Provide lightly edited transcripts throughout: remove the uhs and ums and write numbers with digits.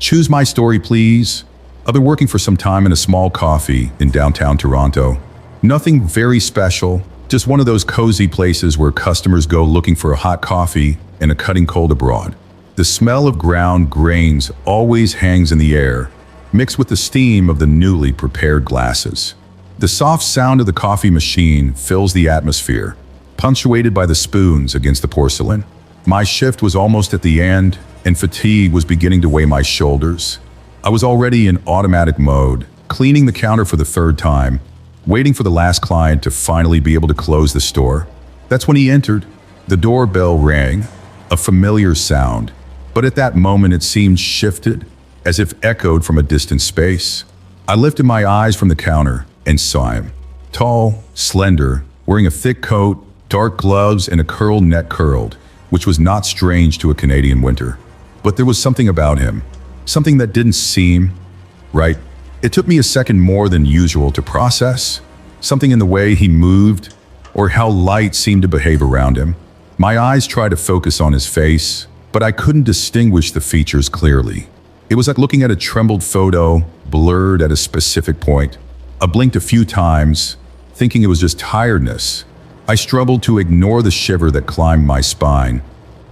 Choose my story, please. I've been working for some time in a small coffee in downtown Toronto. Nothing very special, just one of those cozy places where customers go looking for a hot coffee and a cutting cold abroad. The smell of ground grains always hangs in the air, mixed with the steam of the newly prepared glasses. The soft sound of the coffee machine fills the atmosphere, punctuated by the spoons against the porcelain. My shift was almost at the end, and fatigue was beginning to weigh my shoulders. I was already in automatic mode, cleaning the counter for the third time, waiting for the last client to finally be able to close the store. That's when he entered. The doorbell rang, a familiar sound, but at that moment it seemed shifted, as if echoed from a distant space. I lifted my eyes from the counter and saw him. Tall, slender, wearing a thick coat, dark gloves, and a curled neck curled, which was not strange to a Canadian winter. But there was something about him, something that didn't seem right. It took me a second more than usual to process, something in the way he moved or how light seemed to behave around him. My eyes tried to focus on his face, but I couldn't distinguish the features clearly. It was like looking at a trembled photo, blurred at a specific point. I blinked a few times, thinking it was just tiredness. I struggled to ignore the shiver that climbed my spine,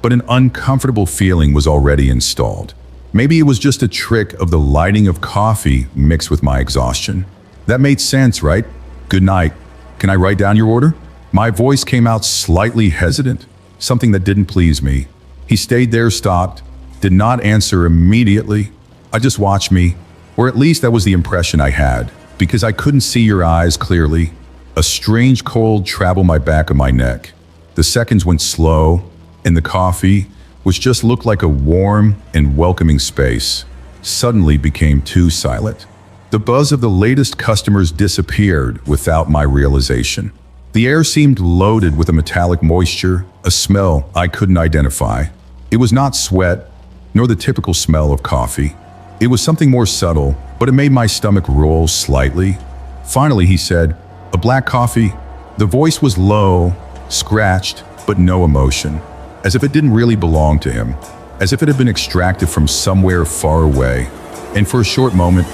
but an uncomfortable feeling was already installed. Maybe it was just a trick of the lighting of coffee mixed with my exhaustion. That made sense, right? Good night. Can I write down your order? My voice came out slightly hesitant, something that didn't please me. He stayed there, stopped, did not answer immediately. I just watched me, or at least that was the impression I had, because I couldn't see your eyes clearly. A strange cold traveled my back of my neck. The seconds went slow, and the coffee, which just looked like a warm and welcoming space, suddenly became too silent. The buzz of the latest customers disappeared without my realization. The air seemed loaded with a metallic moisture, a smell I couldn't identify. It was not sweat, nor the typical smell of coffee. It was something more subtle, but it made my stomach roll slightly. Finally, he said, "A black coffee." The voice was low, scratched, but no emotion, as if it didn't really belong to him, as if it had been extracted from somewhere far away. And for a short moment,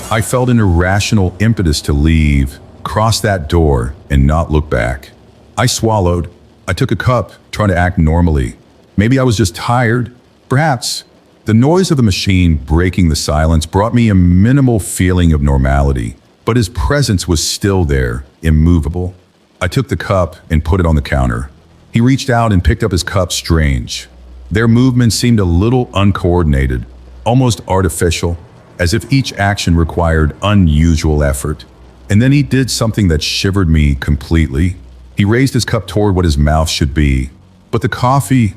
I felt an irrational impetus to leave, cross that door, and not look back. I swallowed. I took a cup, trying to act normally. Maybe I was just tired. Perhaps. The noise of the machine breaking the silence brought me a minimal feeling of normality, but his presence was still there, immovable. I took the cup and put it on the counter. He reached out and picked up his cup, strange. Their movement seemed a little uncoordinated, almost artificial, as if each action required unusual effort. And then he did something that shivered me completely. He raised his cup toward what his mouth should be, but the coffee,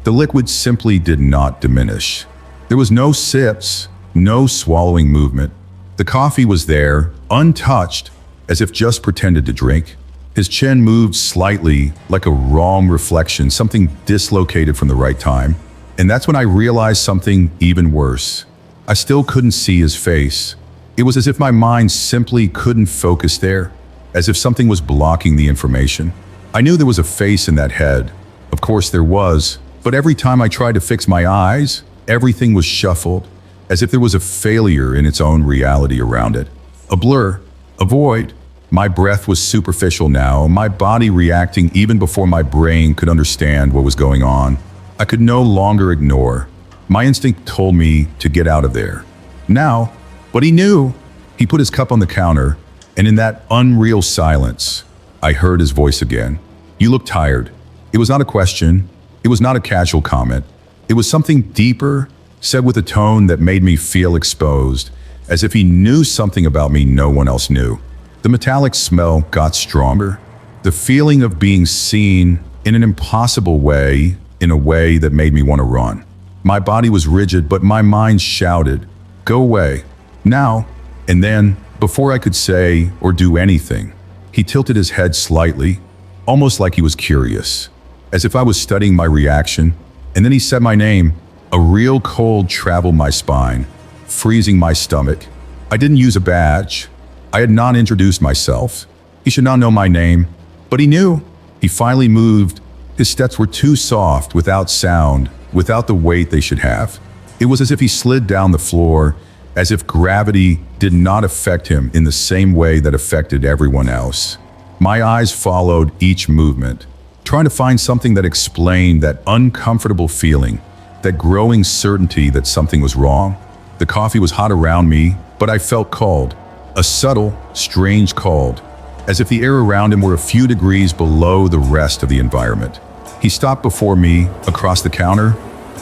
the liquid simply did not diminish. There was no sips, no swallowing movement. The coffee was there, untouched, as if just pretended to drink. His chin moved slightly, like a wrong reflection, something dislocated from the right time. And that's when I realized something even worse. I still couldn't see his face. It was as if my mind simply couldn't focus there, as if something was blocking the information. I knew there was a face in that head. Of course there was, but every time I tried to fix my eyes, everything was shuffled, as if there was a failure in its own reality around it. A blur, a void. My breath was superficial now, my body reacting even before my brain could understand what was going on. I could no longer ignore. My instinct told me to get out of there. Now, but he knew. He put his cup on the counter, and in that unreal silence, I heard his voice again. "You look tired." It was not a question. It was not a casual comment. It was something deeper, said with a tone that made me feel exposed, as if he knew something about me no one else knew. The metallic smell got stronger. The feeling of being seen in an impossible way, in a way that made me want to run. My body was rigid, but my mind shouted, "Go away, now." And then, before I could say or do anything, he tilted his head slightly, almost like he was curious, as if I was studying my reaction. And then he said my name. A real cold traveled my spine, freezing my stomach. I didn't use a badge. I had not introduced myself. He should not know my name, but he knew. He finally moved. His steps were too soft, without sound, without the weight they should have. It was as if he slid down the floor, as if gravity did not affect him in the same way that affected everyone else. My eyes followed each movement, trying to find something that explained that uncomfortable feeling, that growing certainty that something was wrong. The coffee was hot around me, but I felt cold, a subtle, strange cold, as if the air around him were a few degrees below the rest of the environment. He stopped before me, across the counter,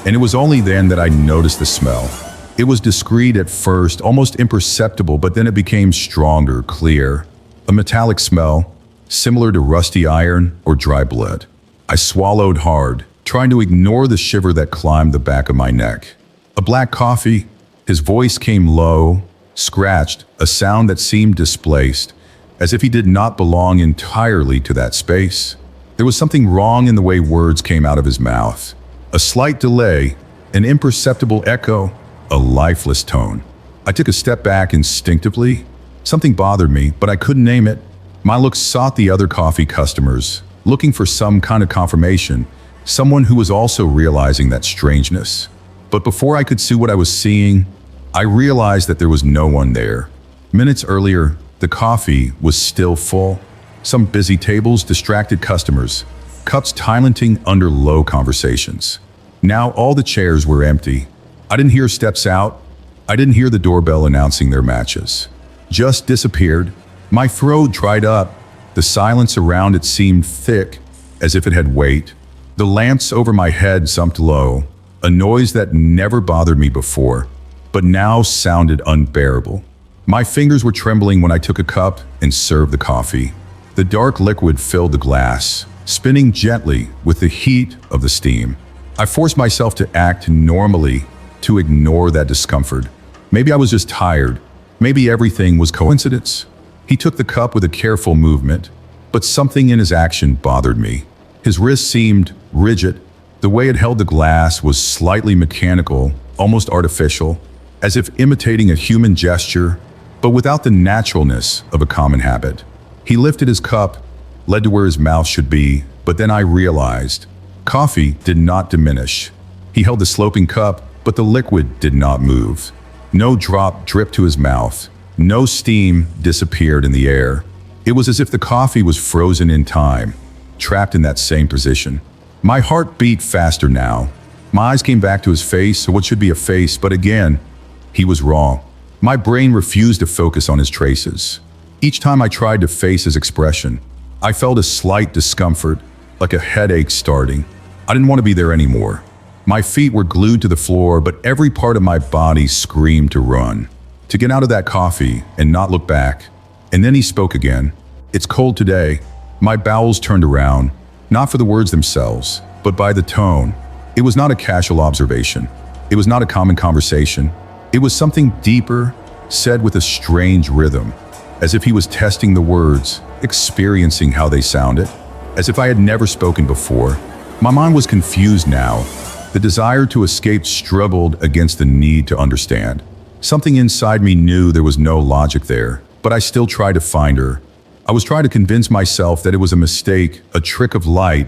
and it was only then that I noticed the smell. It was discreet at first, almost imperceptible, but then it became stronger, clear. A metallic smell, similar to rusty iron or dry blood. I swallowed hard, trying to ignore the shiver that climbed the back of my neck. A black coffee. His voice came low, scratched, a sound that seemed displaced, as if he did not belong entirely to that space. There was something wrong in the way words came out of his mouth. A slight delay, an imperceptible echo, a lifeless tone. I took a step back instinctively. Something bothered me, but I couldn't name it. My look sought the other coffee customers, looking for some kind of confirmation, someone who was also realizing that strangeness. But before I could see what I was seeing, I realized that there was no one there. Minutes earlier, the coffee was still full. Some busy tables, distracted customers, cups tilenting under low conversations. Now all the chairs were empty. I didn't hear steps out. I didn't hear the doorbell announcing their matches. Just disappeared. My throat dried up. The silence around it seemed thick, as if it had weight. The lamps over my head sumped low, a noise that never bothered me before, but now sounded unbearable. My fingers were trembling when I took a cup and served the coffee. The dark liquid filled the glass, spinning gently with the heat of the steam. I forced myself to act normally, to ignore that discomfort. Maybe I was just tired. Maybe everything was coincidence. He took the cup with a careful movement, but something in his action bothered me. His wrist seemed rigid. The way it held the glass was slightly mechanical, almost artificial, as if imitating a human gesture, but without the naturalness of a common habit. He lifted his cup, led to where his mouth should be, but then I realized coffee did not diminish. He held the sloping cup, but the liquid did not move. No drop dripped to his mouth. No steam disappeared in the air. It was as if the coffee was frozen in time, trapped in that same position. My heart beat faster now. My eyes came back to his face, or what should be a face, but again, he was wrong. My brain refused to focus on his traces. Each time I tried to face his expression, I felt a slight discomfort, like a headache starting. I didn't want to be there anymore. My feet were glued to the floor, but every part of my body screamed to run, to get out of that coffee and not look back. And then he spoke again. "It's cold today." My bowels turned around, not for the words themselves, but by the tone. It was not a casual observation. It was not a common conversation. It was something deeper, said with a strange rhythm, as if he was testing the words, experiencing how they sounded, as if I had never spoken before. My mind was confused now. The desire to escape struggled against the need to understand. Something inside me knew there was no logic there, but I still tried to find her. I was trying to convince myself that it was a mistake, a trick of light,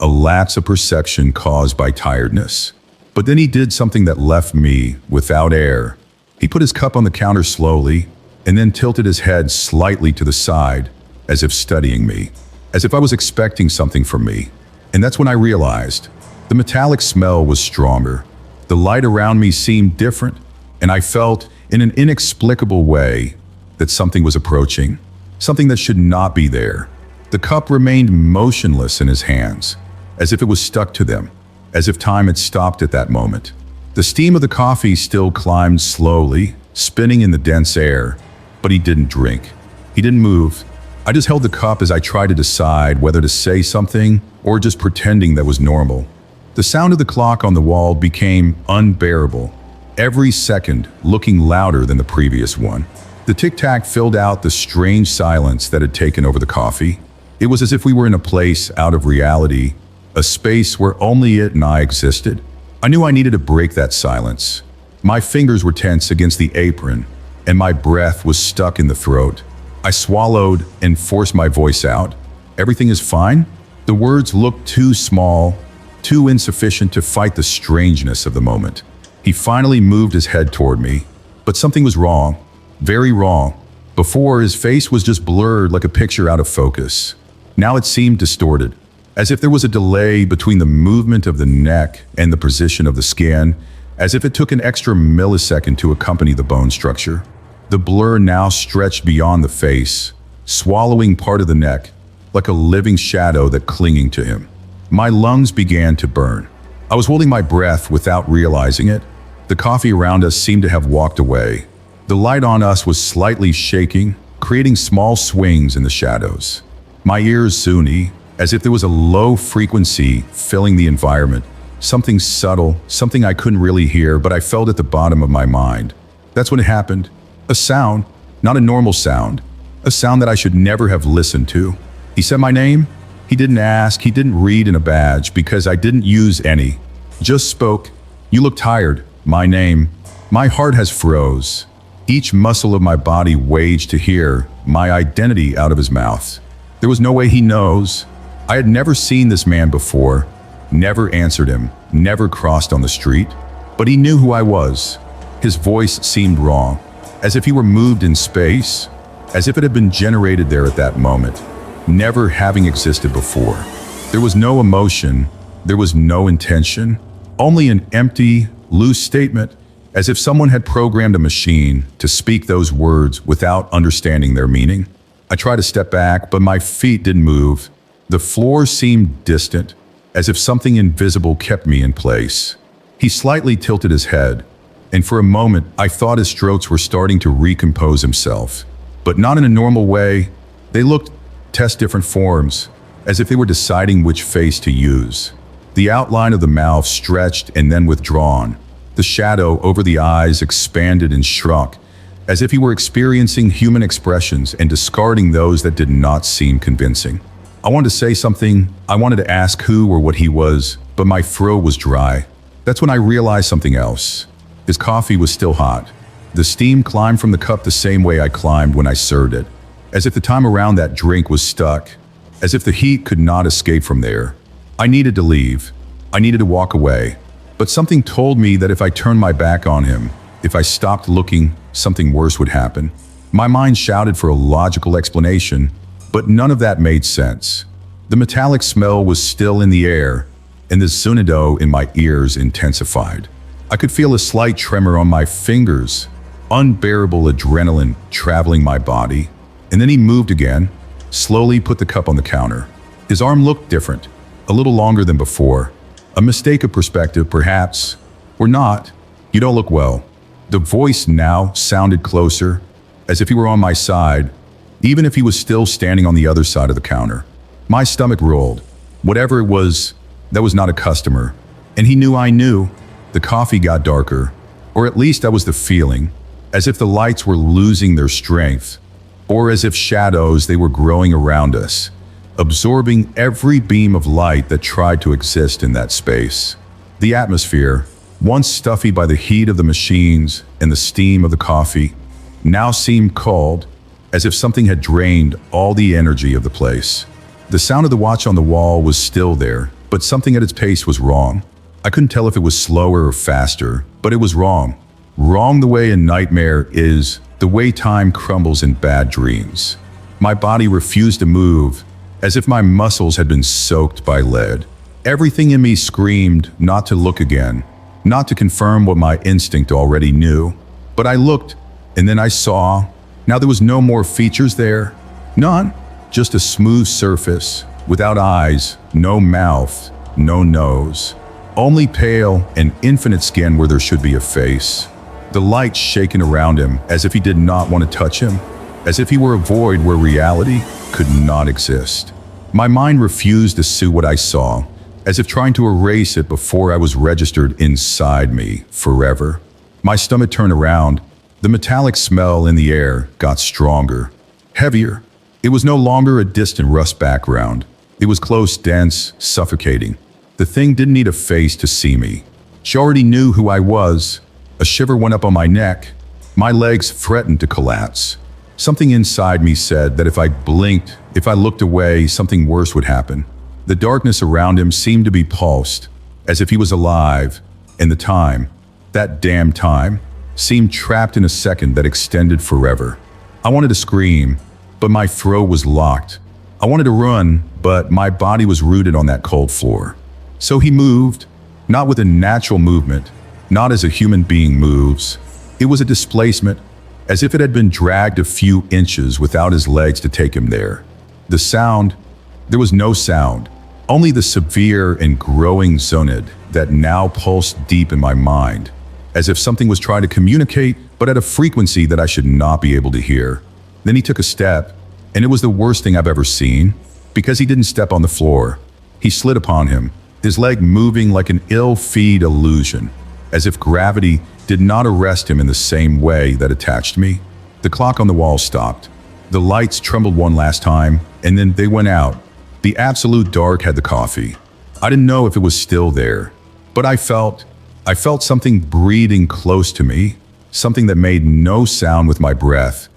a lapse of perception caused by tiredness. But then he did something that left me without air. He put his cup on the counter slowly, and then tilted his head slightly to the side, as if studying me, as if I was expecting something from me. And that's when I realized the metallic smell was stronger. The light around me seemed different, and I felt, in an inexplicable way, that something was approaching, something that should not be there. The cup remained motionless in his hands, as if it was stuck to them, as if time had stopped at that moment. The steam of the coffee still climbed slowly, spinning in the dense air, but he didn't drink. He didn't move. I just held the cup as I tried to decide whether to say something or just pretending that was normal. The sound of the clock on the wall became unbearable, every second looking louder than the previous one. The tic-tac filled out the strange silence that had taken over the coffee. It was as if we were in a place out of reality, a space where only it and I existed. I knew I needed to break that silence. My fingers were tense against the apron, and my breath was stuck in the throat. I swallowed and forced my voice out. "Everything is fine?" The words looked too small, too insufficient to fight the strangeness of the moment. He finally moved his head toward me, but something was wrong, very wrong. Before, his face was just blurred like a picture out of focus. Now it seemed distorted, as if there was a delay between the movement of the neck and the position of the skin, as if it took an extra millisecond to accompany the bone structure. The blur now stretched beyond the face, swallowing part of the neck, like a living shadow that clinging to him. My lungs began to burn. I was holding my breath without realizing it. The coffee around us seemed to have walked away. The light on us was slightly shaking, creating small swings in the shadows. My ears zuni, as if there was a low frequency filling the environment. Something subtle, something I couldn't really hear, but I felt at the bottom of my mind. That's when it happened. A sound, not a normal sound. A sound that I should never have listened to. He said my name. He didn't ask, he didn't read in a badge because I didn't use any. Just spoke. You look tired. My name. My heart has froze. Each muscle of my body waged to hear my identity out of his mouth. There was no way he knows. I had never seen this man before, never answered him, never crossed on the street, but he knew who I was. His voice seemed wrong, as if he were moved in space, as if it had been generated there at that moment, never having existed before. There was no emotion, there was no intention, only an empty, loose statement, as if someone had programmed a machine to speak those words without understanding their meaning. I tried to step back, but my feet didn't move. The floor seemed distant, as if something invisible kept me in place. He slightly tilted his head, and for a moment I thought his strokes were starting to recompose himself. But not in a normal way. They looked test different forms, as if they were deciding which face to use. The outline of the mouth stretched and then withdrawn. The shadow over the eyes expanded and shrunk, as if he were experiencing human expressions and discarding those that did not seem convincing. I wanted to say something, I wanted to ask who or what he was, but my throat was dry. That's when I realized something else. His coffee was still hot. The steam climbed from the cup the same way I climbed when I served it, as if the time around that drink was stuck, as if the heat could not escape from there. I needed to leave. I needed to walk away. But something told me that if I turned my back on him, if I stopped looking, something worse would happen. My mind shouted for a logical explanation, but none of that made sense. The metallic smell was still in the air, and the zunido in my ears intensified. I could feel a slight tremor on my fingers, unbearable adrenaline traveling my body. And then he moved again, slowly put the cup on the counter. His arm looked different, a little longer than before. A mistake of perspective, perhaps, or not. You don't look well. The voice now sounded closer, as if he were on my side, even if he was still standing on the other side of the counter. My stomach rolled. Whatever it was, that was not a customer. And he knew I knew. The coffee got darker, or at least that was the feeling, as if the lights were losing their strength, or as if shadows they were growing around us, absorbing every beam of light that tried to exist in that space. The atmosphere, once stuffy by the heat of the machines and the steam of the coffee, now seemed cold, as if something had drained all the energy of the place. The sound of the watch on the wall was still there, but something at its pace was wrong. I couldn't tell if it was slower or faster, but it was wrong. Wrong the way a nightmare is, the way time crumbles in bad dreams. My body refused to move, as if my muscles had been soaked by lead. Everything in me screamed not to look again, not to confirm what my instinct already knew. But I looked, and then I saw. Now there was no more features there. None. Just a smooth surface, without eyes, no mouth, no nose. Only pale and infinite skin where there should be a face. The light shaken around him as if he did not want to touch him, as if he were a void where reality could not exist. My mind refused to see what I saw, as if trying to erase it before I was registered inside me forever. My stomach turned around. The metallic smell in the air got stronger, heavier. It was no longer a distant rust background. It was close, dense, suffocating. The thing didn't need a face to see me. She already knew who I was. A shiver went up on my neck. My legs threatened to collapse. Something inside me said that if I blinked, if I looked away, something worse would happen. The darkness around him seemed to be pulsed, as if he was alive, and the time, That damn time seemed trapped in a second that extended forever. I wanted to scream, but my throat was locked. I wanted to run, but my body was rooted on that cold floor. So he moved, not with a natural movement, not as a human being moves. It was a displacement, as if it had been dragged a few inches without his legs to take him there. The sound, there was no sound, only the severe and growing zonid that now pulsed deep in my mind, as if something was trying to communicate, but at a frequency that I should not be able to hear. Then he took a step, and it was the worst thing I've ever seen, because he didn't step on the floor. He slid upon him, his leg moving like an ill-feed illusion, as if gravity did not arrest him in the same way that attached me. The clock on the wall stopped. The lights trembled one last time, and then they went out. The absolute dark had the coffee. I didn't know if it was still there, but I felt something breathing close to me, something that made no sound with my breath,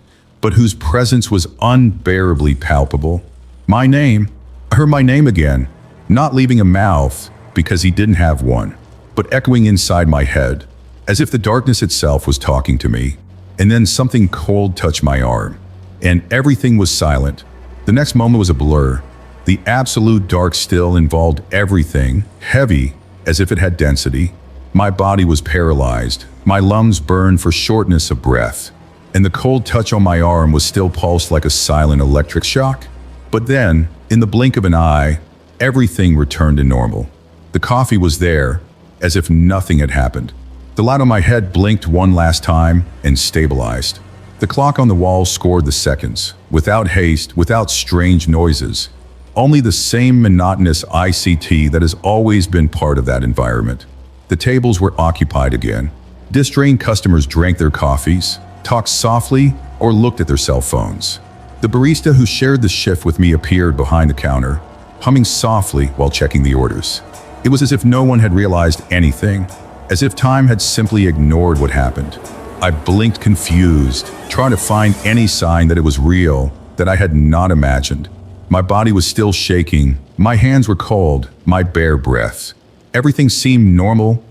but whose presence was unbearably palpable. My name. I heard my name again, not leaving a mouth because he didn't have one, but echoing inside my head, as if the darkness itself was talking to me. And then something cold touched my arm, and everything was silent. The next moment was a blur. The absolute dark still involved everything, heavy, as if it had density. My body was paralyzed, my lungs burned for shortness of breath, and the cold touch on my arm was still pulsed like a silent electric shock. But then, in the blink of an eye, everything returned to normal. The coffee was there, as if nothing had happened. The light on my head blinked one last time and stabilized. The clock on the wall scored the seconds, without haste, without strange noises. Only the same monotonous ICT that has always been part of that environment. The tables were occupied again. Distrained customers drank their coffees, talked softly, or looked at their cell phones. The barista who shared the shift with me appeared behind the counter, humming softly while checking the orders. It was as if no one had realized anything, as if time had simply ignored what happened. I blinked confused, trying to find any sign that it was real, that I had not imagined. My body was still shaking, my hands were cold, my bare breath. Everything seemed normal,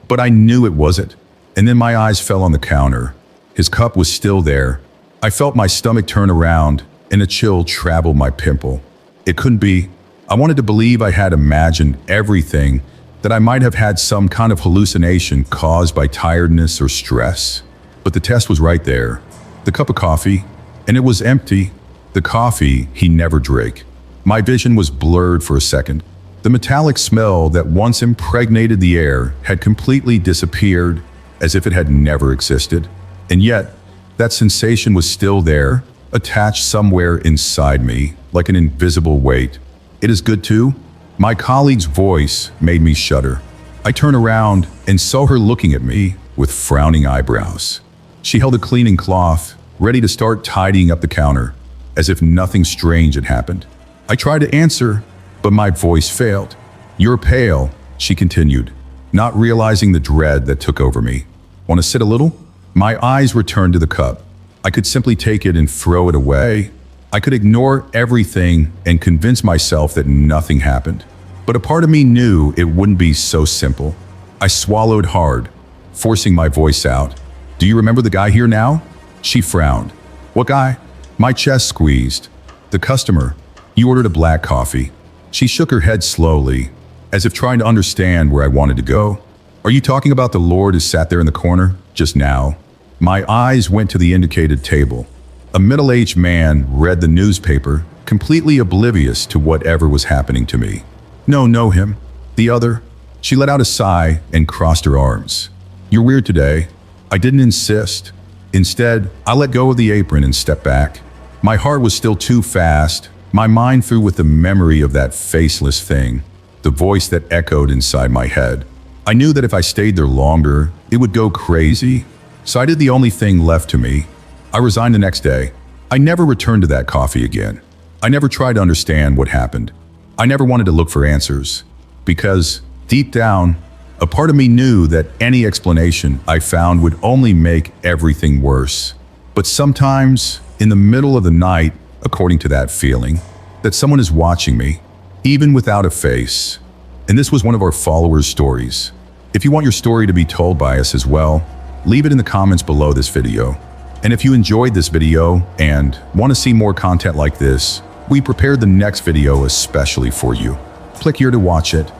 but I knew it wasn't. And then my eyes fell on the counter. His cup was still there. I felt my stomach turn around, and a chill traveled my pimple. It couldn't be. I wanted to believe I had imagined everything, that I might have had some kind of hallucination caused by tiredness or stress. But the test was right there. The cup of coffee, and it was empty. The coffee he never drank. My vision was blurred for a second. The metallic smell that once impregnated the air had completely disappeared, as if it had never existed. And yet, that sensation was still there, attached somewhere inside me, like an invisible weight. "It is good too?" My colleague's voice made me shudder. I turned around and saw her looking at me with frowning eyebrows. She held a cleaning cloth, ready to start tidying up the counter, as if nothing strange had happened. I tried to answer, but my voice failed. "You're pale," she continued, not realizing the dread that took over me. "Want to sit a little?" My eyes returned to the cup. I could simply take it and throw it away. I could ignore everything and convince myself that nothing happened. But a part of me knew it wouldn't be so simple. I swallowed hard, forcing my voice out. "Do you remember the guy here now?" She frowned. "What guy?" My chest squeezed. "The customer. You ordered a black coffee." She shook her head slowly, as if trying to understand where I wanted to go. "Are you talking about the Lord who sat there in the corner just now?" My eyes went to the indicated table. A middle-aged man read the newspaper, completely oblivious to whatever was happening to me. "No, know him. The other." She let out a sigh and crossed her arms. "You're weird today." I didn't insist. Instead, I let go of the apron and stepped back. My heart was still too fast, my mind through with the memory of that faceless thing, the voice that echoed inside my head. I knew that if I stayed there longer, it would go crazy, so I did the only thing left to me. I resigned the next day. I never returned to that coffee again. I never tried to understand what happened. I never wanted to look for answers, because, deep down, a part of me knew that any explanation I found would only make everything worse. But sometimes, in the middle of the night, according to that feeling, that someone is watching me, even without a face. And this was one of our followers' stories. If you want your story to be told by us as well, leave it in the comments below this video. And if you enjoyed this video and want to see more content like this, we prepared the next video especially for you. Click here to watch it.